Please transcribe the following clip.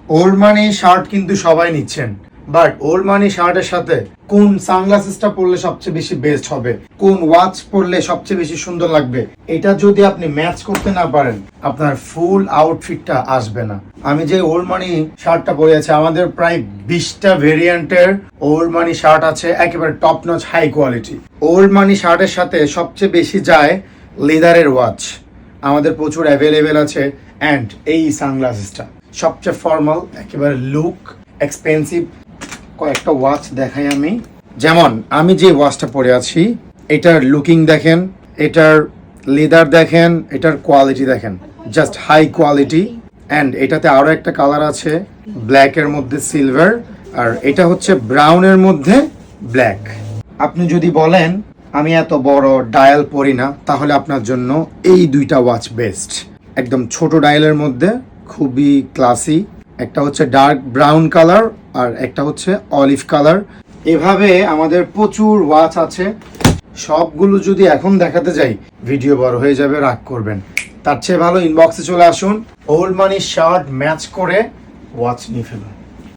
Old মানি shirt কিন্তু সবাই নিচ্ছেন, বাট ওল্ড মানি শার্টের সাথে কোন সানগ্লাসেসটা পরলে সবচেয়ে বেশি বেস্ট হবে, কোন ওয়াচ পরলে সবচেয়ে বেশি সুন্দর লাগবে, এটা যদি আপনি ম্যাচ করতে না পারেন আপনার ফুল আউটফিটটা আসবে না। আমি যে ওল্ড মানি শার্টটা পরে আছি, আমাদের প্রায় 20টা ভেরিয়েন্টের ওল্ড মানি শার্ট আছে, একেবারে top notch high quality. Old money শার্টের সাথে সবচেয়ে বেশি যায় লেদারের ওয়াচ, আমাদের প্রচুর অ্যাভেলেবেল আছে। অ্যান্ড এই সানগ্লাসেসটা সবচেয়ে ফর্মাল, একেবারে লুক এক্সপেন্সিভ। কয়েকটা ওয়াচ দেখাই আমি। যেমন আমি যে ওয়াচটা পরে আছি, এটার লুকিং দেখেন, এটার লেদার দেখেন, এটার কোয়ালিটি দেখেন, জাস্ট হাই কোয়ালিটি। অ্যান্ড এটাতে আরও একটা কালার আছে, ব্ল্যাকের মধ্যে সিলভার, আর এটা হচ্ছে ব্রাউনের মধ্যে ব্ল্যাক। আপনি যদি বলেন আমি এত বড় ডায়াল পরি না, তাহলে আপনার জন্য এই দুইটা ওয়াচ বেস্ট। একদম ছোট ডায়ালের মধ্যে খুবই ক্লাসি, একটা হচ্ছে ডার্ক ব্রাউন কালার আর একটা হচ্ছে অলিভ কালার। এভাবে আমাদের প্রচুর ওয়াচ আছে, সবগুলো যদি এখন দেখাতে যাই ভিডিও বড় হয়ে যাবে, রাগ করবেন। তার চেয়ে ভালো ইনবক্সে চলে আসুন, ওল্ড মানি শার্ট ম্যাচ করে ওয়াচ নিয়ে ফেলুন।